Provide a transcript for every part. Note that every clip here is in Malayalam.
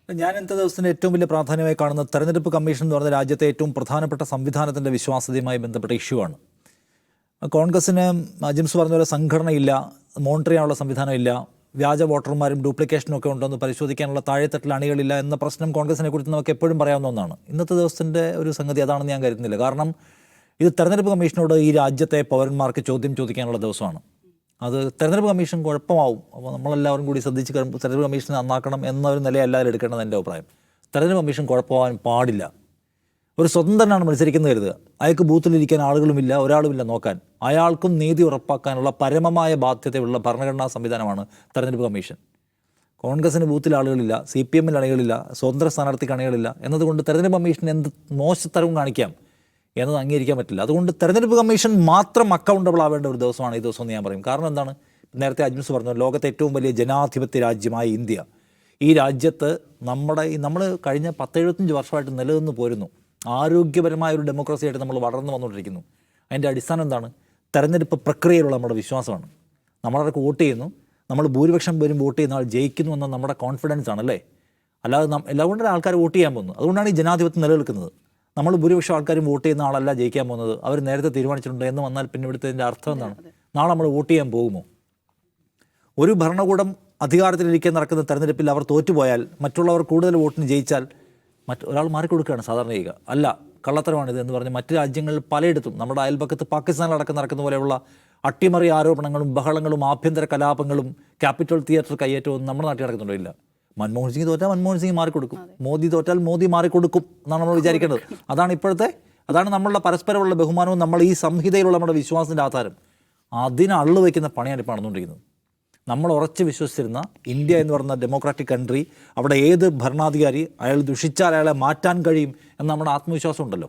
ഞാൻ ഇന്നത്തെ ദിവസത്തിൻ്റെ ഏറ്റവും വലിയ പ്രാധാന്യമായി കാണുന്ന തെരഞ്ഞെടുപ്പ് കമ്മീഷൻ എന്ന് പറയുന്ന രാജ്യത്തെ ഏറ്റവും പ്രധാനപ്പെട്ട സംവിധാനത്തിൻ്റെ വിശ്വാസ്യതയുമായി ബന്ധപ്പെട്ട ഇഷ്യൂ ആണ്. കോൺഗ്രസ്സിന് ജിംസ് പറഞ്ഞ പോലെ സംഘടനയില്ല, മോണിറ്റർ ചെയ്യാനുള്ള സംവിധാനമില്ല, വ്യാജ വോട്ടർമാരും ഡ്യൂപ്ലിക്കേഷനും ഒക്കെ ഉണ്ടെന്ന് പരിശോധിക്കാനുള്ള താഴെത്തട്ടിൽ അണികളില്ല എന്ന പ്രശ്നം കോൺഗ്രസിനെ കുറിച്ച് നമുക്ക് എപ്പോഴും പറയാവുന്ന ഒന്നാണ്. ഇന്നത്തെ ദിവസത്തിൻ്റെ ഒരു സംഗതി അതാണെന്ന് ഞാൻ കരുതുന്നില്ല. കാരണം ഇത് തെരഞ്ഞെടുപ്പ് കമ്മീഷനോട് ഈ രാജ്യത്തെ പൗരന്മാർക്ക് ചോദ്യം ചോദിക്കാനുള്ള ദിവസമാണ്. അത് തെരഞ്ഞെടുപ്പ് കമ്മീഷൻ കുഴപ്പമാവും. അപ്പോൾ നമ്മളെല്ലാവരും കൂടി ശ്രദ്ധിച്ച് തെരഞ്ഞെടുപ്പ് കമ്മീഷൻ നന്നാക്കണം എന്നൊരു നിലയല്ല എടുക്കേണ്ടത് എൻ്റെ അഭിപ്രായം. തെരഞ്ഞെടുപ്പ് കമ്മീഷൻ കുഴപ്പമാവാൻ പാടില്ല. ഒരു സ്വതന്ത്രനാണ് മത്സരിക്കുന്നത് കരുതുക, അയാൾക്ക് ബൂത്തിലിരിക്കാൻ ആളുകളുമില്ല, ഒരാളുമില്ല നോക്കാൻ. അയാൾക്കും നീതി ഉറപ്പാക്കാനുള്ള പരമമായ ബാധ്യതയുള്ള ഭരണഘടനാ സംവിധാനമാണ് തെരഞ്ഞെടുപ്പ് കമ്മീഷൻ. കോൺഗ്രസിന് ബൂത്തിൽ ആളുകളില്ല, CPM-ൽ അണികളില്ല, സ്വതന്ത്ര സ്ഥാനാർത്ഥിക്ക് അണികളില്ല എന്നതുകൊണ്ട് തെരഞ്ഞെടുപ്പ് കമ്മീഷൻ എന്ത് മോശത്തരവും കാണിക്കാം എന്നത് അംഗീകരിക്കാൻ പറ്റില്ല. അതുകൊണ്ട് തെരഞ്ഞെടുപ്പ് കമ്മീഷൻ മാത്രം അക്കൗണ്ടബിൾ ആവേണ്ട ഒരു ദിവസമാണ് ഈ ദിവസം എന്ന് ഞാൻ പറയും. കാരണം എന്താണ്? നേരത്തെ അജ്മിസ് പറഞ്ഞു, ലോകത്തെ ഏറ്റവും വലിയ ജനാധിപത്യ രാജ്യമായ ഇന്ത്യ, ഈ രാജ്യത്ത് നമ്മൾ കഴിഞ്ഞ 10-75 വർഷമായിട്ട് നിലനിന്ന് പോരുന്നു. ആരോഗ്യപരമായ ഒരു ഡെമോക്രസി ആയിട്ട് നമ്മൾ വളർന്നു വന്നുകൊണ്ടിരിക്കുന്നു. അതിൻ്റെ അടിസ്ഥാനം എന്താണ്? തെരഞ്ഞെടുപ്പ് പ്രക്രിയയിലുള്ള നമ്മുടെ വിശ്വാസമാണ്. നമ്മളവർക്ക് വോട്ട് ചെയ്യുന്നു, നമ്മൾ ഭൂരിപക്ഷം പേരും വോട്ട് ചെയ്യുന്ന ആൾ ജയിക്കുന്നു എന്ന നമ്മുടെ കോൺഫിഡൻസ് ആണല്ലേ. അല്ലാതെ എല്ലാം കൊണ്ടും ആൾക്കാർ വോട്ട് ചെയ്യാൻ പോകുന്നു. അതുകൊണ്ടാണ് ഈ ജനാധിപത്യം നിലനിൽക്കുന്നത്. നമ്മൾ ഭൂരിപക്ഷം ആൾക്കാരും വോട്ട് ചെയ്യുന്ന ആളല്ല ജയിക്കാൻ പോകുന്നത്, അവർ നേരത്തെ തീരുമാനിച്ചിട്ടുണ്ട് എന്ന് വന്നാൽ പിന്നെ ഇവിടുത്തെ അർത്ഥം എന്താണ്? നാളെ നമ്മൾ വോട്ട് ചെയ്യാൻ പോകുമോ? ഒരു ഭരണകൂടം അധികാരത്തിലിരിക്കാൻ നടക്കുന്ന തെരഞ്ഞെടുപ്പിൽ അവർ തോറ്റുപോയാൽ, മറ്റുള്ളവർ കൂടുതൽ വോട്ടിന് ജയിച്ചാൽ ഒരാൾ മാറിക്കൊടുക്കുകയാണ് സാധാരണ ചെയ്യുക. അല്ല, കള്ളത്തരമാണിത് എന്ന് പറഞ്ഞ് മറ്റ് രാജ്യങ്ങളിൽ പലയിടത്തും, നമ്മുടെ അയൽപക്കത്ത് പാകിസ്ഥാനിലടക്കം നടക്കുന്ന പോലെയുള്ള അട്ടിമറി ആരോപണങ്ങളും ബഹളങ്ങളും ആഭ്യന്തര കലാപങ്ങളും ക്യാപിറ്റൽ തിയേറ്റർ കയ്യേറ്റവും നമ്മുടെ നാട്ടിൽ നടക്കുന്നുണ്ടോ? ഇല്ല. മൻമോഹൻ സിംഗ് തോറ്റാൽ മൻമോഹൻ സിംഗ് മാറിക്കൊടുക്കും, മോദി തോറ്റാൽ മോദി മാറിക്കൊടുക്കും എന്നാണ് നമ്മൾ വിചാരിക്കേണ്ടത്. അതാണ് നമ്മളുടെ പരസ്പരമുള്ള ബഹുമാനവും നമ്മൾ ഈ സംഹിതയിലുള്ള നമ്മുടെ വിശ്വാസത്തിൻ്റെ ആധാരം. അതിന് അള്ളു വയ്ക്കുന്ന പണിയാണ് ഇപ്പോൾ നടന്നുകൊണ്ടിരിക്കുന്നത്. നമ്മൾ ഉറച്ച് വിശ്വസിച്ചിരുന്ന ഇന്ത്യ എന്ന് പറയുന്ന ഡെമോക്രാറ്റിക് കൺട്രി, അവിടെ ഏത് ഭരണാധികാരി അയാൾ ദുഷിച്ചാൽ അയാളെ മാറ്റാൻ കഴിയും എന്ന നമ്മുടെ ആത്മവിശ്വാസം ഉണ്ടല്ലോ.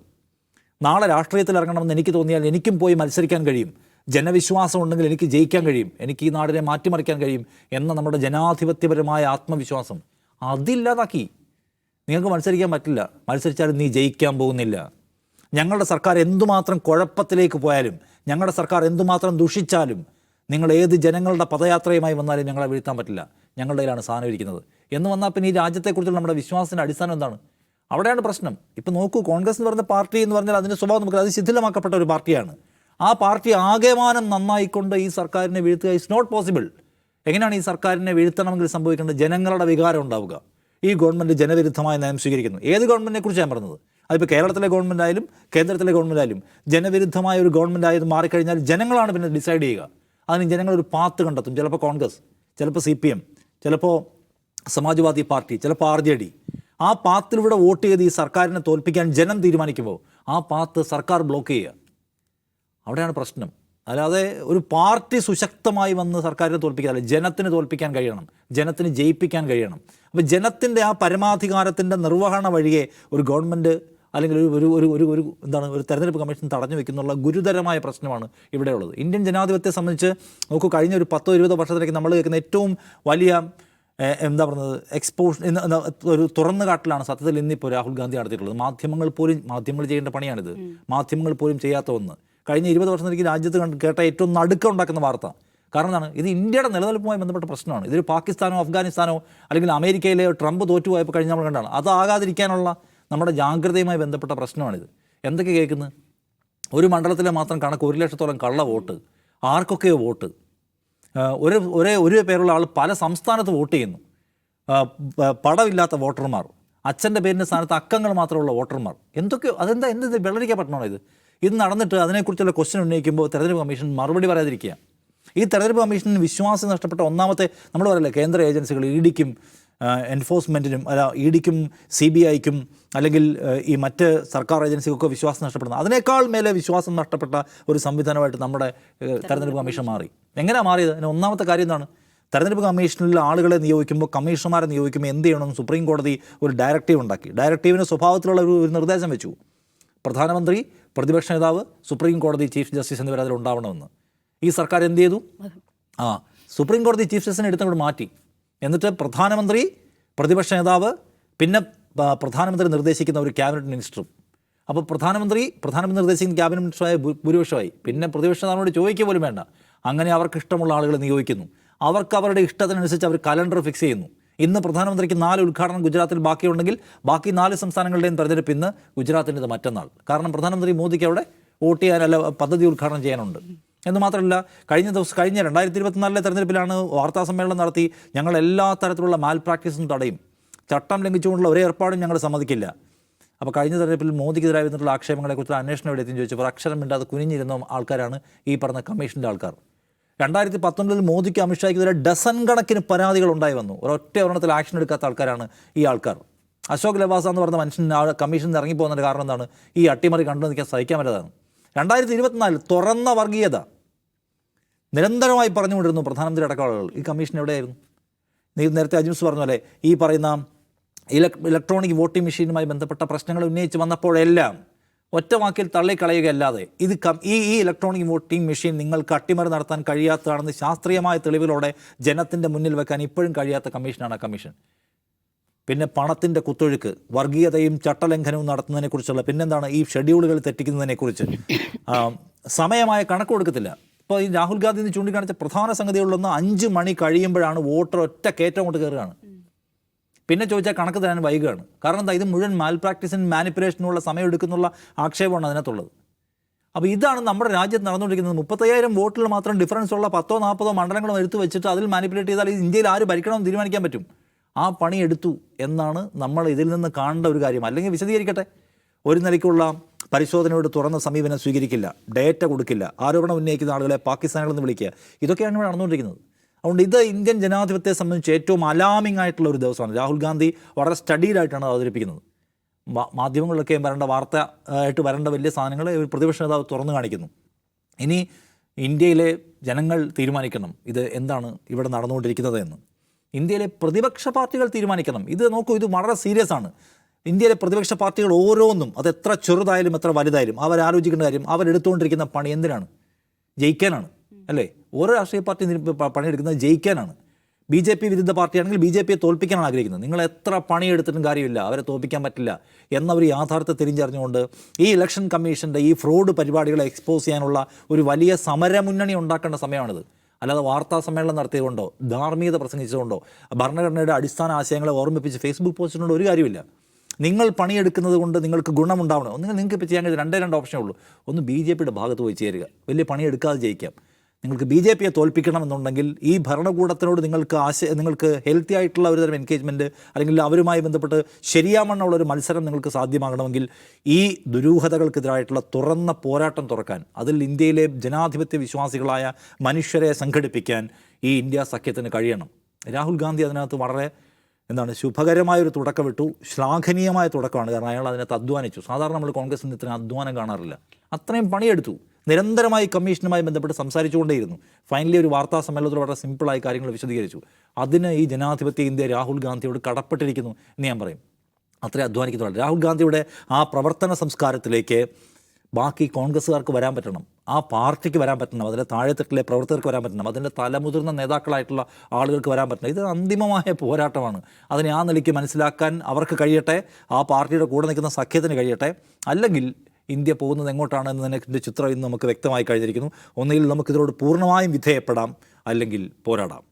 നാളെ രാഷ്ട്രീയത്തിൽ ഇറങ്ങണമെന്ന് എനിക്ക് തോന്നിയാൽ എനിക്കും പോയി മത്സരിക്കാൻ കഴിയും, ജനവിശ്വാസം ഉണ്ടെങ്കിൽ എനിക്ക് ജയിക്കാൻ കഴിയും, എനിക്ക് ഈ നാടിനെ മാറ്റിമറിക്കാൻ കഴിയും എന്ന നമ്മുടെ ജനാധിപത്യപരമായ ആത്മവിശ്വാസം അതില്ലാതാക്കി. നിങ്ങൾക്ക് മത്സരിക്കാൻ പറ്റില്ല, മത്സരിച്ചാലും നീ ജയിക്കാൻ പോകുന്നില്ല. ഞങ്ങളുടെ സർക്കാർ എന്തുമാത്രം കുഴപ്പത്തിലേക്ക് പോയാലും, ഞങ്ങളുടെ സർക്കാർ എന്തുമാത്രം ദുഷിച്ചാലും, നിങ്ങൾ ഏത് ജനങ്ങളുടെ പദയാത്രയുമായി വന്നാലും ഞങ്ങളെ വീഴ്ത്താൻ പറ്റില്ല, ഞങ്ങളുടെ കയ്യിലാണ് സാധനം ഇരിക്കുന്നത് എന്ന് വന്നാൽ പിന്നെ ഈ രാജ്യത്തെക്കുറിച്ചുള്ള നമ്മുടെ വിശ്വാസത്തിൻ്റെ അടിസ്ഥാനം എന്താണ്? അവിടെയാണ് പ്രശ്നം. ഇപ്പം നോക്കൂ, കോൺഗ്രസ് എന്ന് പറയുന്ന പാർട്ടി എന്ന് പറഞ്ഞാൽ അതിൻ്റെ സ്വഭാവം നമുക്ക് അത് ശിഥിലമാക്കപ്പെട്ട ഒരു പാർട്ടിയാണ്. ആ പാർട്ടി ആകെമാനം നന്നായിക്കൊണ്ട് ഈ സർക്കാരിനെ വീഴ്ത്തുക ഇസ് നോട്ട് പോസിബിൾ. എങ്ങനെയാണ് ഈ സർക്കാരിനെ വീഴ്ത്തണമെങ്കിൽ സംഭവിക്കേണ്ടത്? ജനങ്ങളുടെ വികാരം ഉണ്ടാവുക. ഈ ഗവൺമെൻറ് ജനവിരുദ്ധമായ നയം സ്വീകരിക്കുന്നു. ഏത് ഗവൺമെൻറ്റിനെ കുറിച്ച് ഞാൻ പറഞ്ഞത്? അതിപ്പോൾ കേരളത്തിലെ ഗവൺമെൻറ് ആയാലും കേന്ദ്രത്തിലെ ഗവൺമെൻറ് ആയാലും ജനവിരുദ്ധമായ ഒരു ഗവൺമെൻറ് ആയത് മാറിക്കഴിഞ്ഞാൽ ജനങ്ങളാണ് പിന്നെ ഡിസൈഡ് ചെയ്യുക. അതിന് ജനങ്ങളൊരു പാത്ത് കണ്ടെത്തും. ചിലപ്പോൾ കോൺഗ്രസ്, ചിലപ്പോൾ CPM, ചിലപ്പോൾ സമാജ്വാദി പാർട്ടി, ചിലപ്പോൾ RJD. ആ പാത്തിലൂടെ വോട്ട് ചെയ്ത് ഈ സർക്കാരിനെ തോൽപ്പിക്കാൻ ജനം തീരുമാനിക്കുമ്പോൾ ആ പാത്ത് സർക്കാർ ബ്ലോക്ക് ചെയ്യുക. അവിടെയാണ് പ്രശ്നം. അല്ലാതെ ഒരു പാർട്ടി സുശക്തമായി വന്ന് സർക്കാരിനെ തോൽപ്പിക്കാതെ ജനത്തിന് തോൽപ്പിക്കാൻ കഴിയണം, ജനത്തിന് ജയിപ്പിക്കാൻ കഴിയണം. അപ്പോൾ ജനത്തിൻ്റെ ആ പരമാധികാരത്തിൻ്റെ നിർവഹണ വഴിയെ ഒരു ഗവൺമെൻറ് അല്ലെങ്കിൽ ഒരു തെരഞ്ഞെടുപ്പ് കമ്മീഷൻ തടഞ്ഞു വെക്കുന്നുള്ള ഗുരുതരമായ പ്രശ്നമാണ് ഇവിടെയുള്ളത്. ഇന്ത്യൻ ജനാധിപത്യത്തെ സംബന്ധിച്ച് നോക്കൂ, കഴിഞ്ഞ ഒരു 10-20 വർഷത്തിലേക്ക് നമ്മൾ കേൾക്കുന്ന ഏറ്റവും വലിയ ഒരു തുറന്നു കാട്ടലാണ് സത്യത്തിൽ ഇന്നിപ്പോൾ രാഹുൽ ഗാന്ധി നടത്തിയിട്ടുള്ളത്. മാധ്യമങ്ങൾ ചെയ്യേണ്ട പണിയാണിത്. മാധ്യമങ്ങൾ പോലും ചെയ്യാത്ത ഒന്ന്. കഴിഞ്ഞ 20 വർഷത്തിലേക്ക് രാജ്യത്ത് കേട്ട ഏറ്റവും നടുക്കം ഉണ്ടാക്കുന്ന വാർത്ത. കാരണം എന്താണ്? ഇത് ഇന്ത്യയുടെ നിലനിൽപ്പുമായി ബന്ധപ്പെട്ട പ്രശ്നമാണ്. ഇതൊരു പാകിസ്ഥാനോ അഫ്ഗാനിസ്ഥാനോ അല്ലെങ്കിൽ അമേരിക്കയിലെ ട്രംപ് തോറ്റുപോയപ്പോൾ കഴിഞ്ഞ നമ്മൾ കണ്ടാണ്. അതാകാതിരിക്കാനുള്ള നമ്മുടെ ജാഗ്രതയുമായി ബന്ധപ്പെട്ട പ്രശ്നമാണിത്. എന്തൊക്കെ കേൾക്കുന്നത്? ഒരു മണ്ഡലത്തിലെ മാത്രം കണക്ക് 1 ലക്ഷത്തോളം കള്ള വോട്ട്, ആർക്കൊക്കെയോ വോട്ട്, ഒരേ പേരുള്ള ആൾ പല സംസ്ഥാനത്ത് വോട്ട് ചെയ്യുന്നു, പടമില്ലാത്ത വോട്ടർമാർ, അച്ഛൻ്റെ പേരിൻ്റെ സ്ഥാനത്ത് അക്കങ്ങൾ മാത്രമുള്ള വോട്ടർമാർ, എന്തൊക്കെയോ. എന്ത് വെള്ളരിക്കാൻ പറ്റണോ ഇത് നടന്നിട്ട് അതിനെക്കുറിച്ചുള്ള ക്വസ്റ്റ്യൻ ഉന്നയിക്കുമ്പോൾ തെരഞ്ഞെടുപ്പ് കമ്മീഷൻ മറുപടി പറയാതിരിക്കുക. ഈ തെരഞ്ഞെടുപ്പ് കമ്മീഷന് വിശ്വാസം നഷ്ടപ്പെട്ട ഒന്നാമത്തെ നമ്മൾ പറയല്ലേ, കേന്ദ്ര ഏജൻസികൾ EDക്കും എൻഫോഴ്സ്മെൻറ്റിനും EDക്കും CBIക്കും അല്ലെങ്കിൽ ഈ മറ്റ് സർക്കാർ ഏജൻസികൾക്കൊക്കെ വിശ്വാസം നഷ്ടപ്പെടുന്നത്, അതിനേക്കാൾ മേലെ വിശ്വാസം നഷ്ടപ്പെട്ട ഒരു സംവിധാനമായിട്ട് നമ്മുടെ തെരഞ്ഞെടുപ്പ് കമ്മീഷൻ മാറി. എങ്ങനെയാണ് മാറിയത്? അതിന് ഒന്നാമത്തെ കാര്യം എന്താണ്? തെരഞ്ഞെടുപ്പ് കമ്മീഷനിൽ ആളുകളെ നിയോഗിക്കുമ്പോൾ, കമ്മീഷണർമാരെ നിയോഗിക്കുമ്പോൾ എന്ത് ചെയ്യണമെന്ന് സുപ്രീം കോടതി ഒരു ഡയറക്റ്റീവ് ഉണ്ടാക്കി. ഡയറക്റ്റീവിന് സ്വഭാവത്തിലുള്ള ഒരു നിർദ്ദേശം വെച്ചു. പ്രധാനമന്ത്രി, പ്രതിപക്ഷ നേതാവ്, സുപ്രീം കോടതി ചീഫ് ജസ്റ്റിസ് എന്നിവർ അതിലുണ്ടാവണമെന്ന്. ഈ സർക്കാർ എന്ത് ചെയ്തു? സുപ്രീം കോടതി ചീഫ് ജസ്റ്റിസിനെ എടുത്തങ്ങോട്ട് മാറ്റി. എന്നിട്ട് പ്രധാനമന്ത്രി, പ്രതിപക്ഷ നേതാവ്, പിന്നെ പ്രധാനമന്ത്രി നിർദ്ദേശിക്കുന്ന ഒരു ക്യാബിനറ്റ് മിനിസ്റ്ററും. അപ്പോൾ പ്രധാനമന്ത്രി നിർദ്ദേശിക്കുന്ന ക്യാബിനറ്റ് മിനിസ്റ്ററായ ഭൂരിപക്ഷമായി. പിന്നെ പ്രതിപക്ഷ നേതാവിനോട് ചോദിക്കുക പോലും വേണ്ട. അങ്ങനെ അവർക്ക് ഇഷ്ടമുള്ള ആളുകളെ നിയോഗിക്കുന്നു. അവർക്ക് അവരുടെ ഇഷ്ടത്തിനനുസരിച്ച് അവർ കലണ്ടർ ഫിക്സ് ചെയ്യുന്നു. ഇന്ന് പ്രധാനമന്ത്രിക്ക് 4 ഉദ്ഘാടനം ഗുജറാത്തിൽ ബാക്കിയുണ്ടെങ്കിൽ ബാക്കി 4 സംസ്ഥാനങ്ങളുടെയും തെരഞ്ഞെടുപ്പ് ഇന്ന്, ഗുജറാത്തിൻ്റെത് മറ്റന്നാൾ. കാരണം പ്രധാനമന്ത്രി മോദിക്ക് അവിടെ വോട്ട് ചെയ്യാനല്ല, പദ്ധതി ഉദ്ഘാടനം ചെയ്യാനുണ്ട്. എന്ന് മാത്രമല്ല, കഴിഞ്ഞ 2024 തെരഞ്ഞെടുപ്പിലാണ് വാർത്താ സമ്മേളനം നടത്തി ഞങ്ങൾ എല്ലാ തരത്തിലുള്ള മാൽ പ്രാക്ടീസും തടയും, ചട്ടം ലംഘിച്ചുകൊണ്ടുള്ള ഒരു ഏർപ്പാടും ഞങ്ങൾ സമ്മതിക്കില്ല. അപ്പോൾ കഴിഞ്ഞ തെരഞ്ഞെടുപ്പിൽ മോദിക്കെതിരായി വന്നിട്ടുള്ള ആക്ഷേപങ്ങളെക്കുറിച്ചുള്ള അന്വേഷണം എവിടെയെത്തിയെന്ന് ചോദിച്ചപ്പോൾ അക്ഷരം മിണ്ടാതെ കുനിഞ്ഞിരുന്ന ആൾക്കാരാണ് ഈ പറഞ്ഞ കമ്മീഷൻ്റെ ആൾക്കാർ. 2019 മോദിക്ക് അമിത്ഷായ്ക്കെതിരെ ഡസൻ കണക്കിന് പരാതികൾ ഉണ്ടായി വന്നു. ഒരൊറ്റ ഒരെണ്ണത്തിൽ ആക്ഷൻ എടുക്കാത്ത ആൾക്കാരാണ് ഈ ആൾക്കാർ. അശോക് ലവാസ എന്ന് പറഞ്ഞ മനുഷ്യൻ കമ്മീഷനിൽ ഇറങ്ങിപ്പോകുന്നതിൻ്റെ കാരണം എന്താണ്? ഈ അട്ടിമറി കണ്ടു നിൽക്കാൻ സഹിക്കാൻ പറ്റാതാണ്. 2024 തുറന്ന വർഗീയത നിരന്തരമായി പറഞ്ഞുകൊണ്ടിരുന്നു പ്രധാനമന്ത്രി അടക്കമുള്ള ആളുകൾ. ഈ കമ്മീഷൻ എവിടെയായിരുന്നു? നേരത്തെ അജിംസ് പറഞ്ഞ പോലെ ഈ പറയുന്ന ഇലക്ട്രോണിക് വോട്ടിംഗ് മെഷീനുമായി ബന്ധപ്പെട്ട പ്രശ്നങ്ങൾ ഉന്നയിച്ച് വന്നപ്പോഴെല്ലാം ഒറ്റ വാക്കിൽ തള്ളിക്കളയുകയല്ലാതെ ഈ ഇലക്ട്രോണിക് വോട്ടിംഗ് മെഷീൻ നിങ്ങൾക്ക് അട്ടിമറി നടത്താൻ കഴിയാത്തതാണെന്ന് ശാസ്ത്രീയമായ തെളിവുകളോടെ ജനത്തിൻ്റെ മുന്നിൽ വെക്കാൻ ഇപ്പോഴും കഴിയാത്ത കമ്മീഷനാണ് ആ കമ്മീഷൻ. പിന്നെ പണത്തിൻ്റെ കുത്തൊഴുക്ക്, വർഗീയതയും ചട്ടലംഘനവും നടത്തുന്നതിനെക്കുറിച്ചുള്ള, പിന്നെന്താണ് ഈ ഷെഡ്യൂളുകൾ തെറ്റിക്കുന്നതിനെക്കുറിച്ച് സമയമായ കണക്ക് കൊടുക്കത്തില്ല. ഇപ്പോൾ ഈ രാഹുൽ ഗാന്ധി എന്ന് ചൂണ്ടിക്കാണിച്ച പ്രധാന സംഗതികളിലൊന്ന് 5 മണി കഴിയുമ്പോഴാണ് വോട്ടർ ഒറ്റ കയറ്റം കൊണ്ട് കയറുകയാണ്. പിന്നെ ചോദിച്ചാൽ കണക്ക് തരാൻ വൈകുകയാണ്. കാരണം എന്താ? ഇത് മുഴുവൻ മാൽ പ്രാക്ടീസിനും മാനിപ്പുലേഷനുള്ള സമയം എടുക്കുന്നുള്ള ആക്ഷേപമാണ് അതിനകത്തുള്ളത്. അപ്പോൾ ഇതാണ് നമ്മുടെ രാജ്യത്ത് നടന്നുകൊണ്ടിരിക്കുന്നത്. 35,000 വോട്ടിൽ മാത്രം ഡിഫറൻസ് ഉള്ള 10-40 മണ്ഡലങ്ങളും എടുത്തു വെച്ചിട്ട് അതിൽ മാനിപ്പുലേറ്റ് ചെയ്താൽ ഇന്ത്യയിൽ ആര് ഭരിക്കണമെന്ന് തീരുമാനിക്കാൻ പറ്റും. ആ പണി എടുത്തു എന്നാണ് നമ്മൾ ഇതിൽ നിന്ന് കാണേണ്ട ഒരു കാര്യം. അല്ലെങ്കിൽ വിശദീകരിക്കട്ടെ. ഒരു നിലയ്ക്കുള്ള പരിശോധനയോട് തുറന്ന സമീപനം സ്വീകരിക്കില്ല, ഡേറ്റ കൊടുക്കില്ല, ആരോപണം ഉന്നയിക്കുന്ന ആളുകളെ പാകിസ്ഥാനിൽ വിളിക്കുക, ഇതൊക്കെയാണ് ഇവിടെ നടന്നുകൊണ്ടിരിക്കുന്നത്. അതുകൊണ്ട് ഇത് ഇന്ത്യൻ ജനാധിപത്യത്തെ സംബന്ധിച്ച് ഏറ്റവും അലാമിംഗ് ആയിട്ടുള്ള ഒരു ദിവസമാണ്. രാഹുൽ ഗാന്ധി വളരെ സ്റ്റഡീഡായിട്ടാണ് അവതരിപ്പിക്കുന്നത്. മാധ്യമങ്ങളിലൊക്കെ വരേണ്ട വാർത്ത ആയിട്ട് വരേണ്ട വലിയ സാധനങ്ങൾ പ്രതിപക്ഷ നേതാവ് തുറന്നു കാണിക്കുന്നു. ഇനി ഇന്ത്യയിലെ ജനങ്ങൾ തീരുമാനിക്കണം ഇത് എന്താണ് ഇവിടെ നടന്നുകൊണ്ടിരിക്കുന്നത് എന്ന്. ഇന്ത്യയിലെ പ്രതിപക്ഷ പാർട്ടികൾ തീരുമാനിക്കണം. ഇത് നോക്കൂ, ഇത് വളരെ സീരിയസ് ആണ്. ഇന്ത്യയിലെ പ്രതിപക്ഷ പാർട്ടികൾ ഓരോന്നും, അത് എത്ര ചെറുതായാലും എത്ര വലുതായാലും, അവരാലോചിക്കേണ്ട കാര്യം അവരെടുത്തുകൊണ്ടിരിക്കുന്ന പണി എന്തിനാണ്? ജയിക്കാനാണ്, അല്ലേ? ഓരോ രാഷ്ട്രീയ പാർട്ടി പണിയെടുക്കുന്നത് ജയിക്കാനാണ്. BJP വിരുദ്ധ പാർട്ടിയാണെങ്കിൽ BJPയെ തോൽപ്പിക്കാനാണ് ആഗ്രഹിക്കുന്നത്. നിങ്ങൾ എത്ര പണിയെടുത്തിട്ടും കാര്യമില്ല, അവരെ തോൽപ്പിക്കാൻ പറ്റില്ല എന്നവർ യാഥാർത്ഥ്യത്തെ തിരിച്ചറിഞ്ഞുകൊണ്ട് ഈ ഇലക്ഷൻ കമ്മീഷൻ്റെ ഈ ഫ്രോഡ് പരിപാടികളെ എക്സ്പോസ് ചെയ്യാനുള്ള ഒരു വലിയ സമരമുന്നണി ഉണ്ടാക്കേണ്ട സമയമാണിത്. അല്ലാതെ വാർത്താ സമ്മേളനം നടത്തിയതുകൊണ്ടോ ധാർമ്മികത പ്രസംഗിച്ചതുകൊണ്ടോ ഭരണഘടനയുടെ അടിസ്ഥാന ആശയങ്ങളെ ഓർമ്മിപ്പിച്ച് ഫേസ്ബുക്ക് പോസ്റ്റിനോട് ഒരു കാര്യമില്ല. നിങ്ങൾ പണിയെടുക്കുന്നത് കൊണ്ട് നിങ്ങൾക്ക് ഗുണമുണ്ടാവണം. നിങ്ങൾക്ക് ഇപ്പോൾ ചെയ്യാൻ കഴിയുന്ന 2 ഓപ്ഷനേ ഉള്ളൂ. ഒന്ന് BJPയുടെ ഭാഗത്ത് പോയി ചേരുക, വലിയ പണിയെടുക്കാതെ ജയിക്കാം. നിങ്ങൾക്ക് BJPയെ തോൽപ്പിക്കണമെന്നുണ്ടെങ്കിൽ ഈ ഭരണകൂടത്തിനോട് നിങ്ങൾക്ക് ഹെൽത്തി ആയിട്ടുള്ള ഒരു തരം എൻഗേജ്മെൻറ്റ്, അല്ലെങ്കിൽ അവരുമായി ബന്ധപ്പെട്ട് ശരിയാവണ്ണമുള്ള ഒരു മത്സരം നിങ്ങൾക്ക് സാധ്യമാകണമെങ്കിൽ ഈ ദുരൂഹതകൾക്കെതിരായിട്ടുള്ള തുറന്ന പോരാട്ടം തുറക്കാൻ, അതിൽ ഇന്ത്യയിലെ ജനാധിപത്യ വിശ്വാസികളായ മനുഷ്യരെ സംഘടിപ്പിക്കാൻ ഈ ഇന്ത്യ സഖ്യത്തിന് കഴിയണം. രാഹുൽ ഗാന്ധി അതിനകത്ത് വളരെ ശുഭകരമായൊരു തുടക്കമിട്ടു. ശ്ലാഘനീയമായ തുടക്കമാണ്. കാരണം അയാൾ അതിനകത്ത് അധ്വാനിച്ചു. സാധാരണ നമ്മൾ കോൺഗ്രസിന് ഇത്രയും അധ്വാനം കാണാറില്ല. അത്രയും പണിയെടുത്തു. നിരന്തരമായി കമ്മീഷനുമായി ബന്ധപ്പെട്ട് സംസാരിച്ചുകൊണ്ടേയിരുന്നു. ഫൈനലി ഒരു വാർത്താ സമ്മേളനത്തിൽ വളരെ സിമ്പിളായി കാര്യങ്ങൾ വിശദീകരിച്ചു. അതിന് ഈ ജനാധിപത്യ ഇന്ത്യ രാഹുൽ ഗാന്ധിയോട് കടപ്പെട്ടിരിക്കുന്നു എന്ന് ഞാൻ പറയും. അത്രയും അധ്വാനിക്കുന്നുണ്ട്. രാഹുൽ ഗാന്ധിയുടെ ആ പ്രവർത്തന സംസ്കാരത്തിലേക്ക് ബാക്കി കോൺഗ്രസ്സുകാർക്ക് വരാൻ പറ്റണം, ആ പാർട്ടിക്ക് വരാൻ പറ്റണം, അതിലെ താഴെത്തട്ടിലെ പ്രവർത്തകർക്ക് വരാൻ പറ്റണം, അതിൻ്റെ തലമുതിർന്ന നേതാക്കളായിട്ടുള്ള ആളുകൾക്ക് വരാൻ പറ്റണം. ഇത് അന്തിമമായ പോരാട്ടമാണ്. അതിനെ ആ നിലയ്ക്ക് മനസ്സിലാക്കാൻ അവർക്ക് കഴിയട്ടെ, ആ പാർട്ടിയുടെ കൂടെ നിൽക്കുന്ന സഖ്യത്തിന് കഴിയട്ടെ. അല്ലെങ്കിൽ ഇന്ത്യ പോകുന്നത് എങ്ങോട്ടാണ് എന്നതിൻ്റെ ചിത്രം ഇന്ന് നമുക്ക് വ്യക്തമായി കഴിഞ്ഞിരിക്കുന്നു. ഒന്നുകിൽ നമുക്കിതിനോട് പൂർണ്ണമായും വിധേയപ്പെടാം, അല്ലെങ്കിൽ പോരാടാം.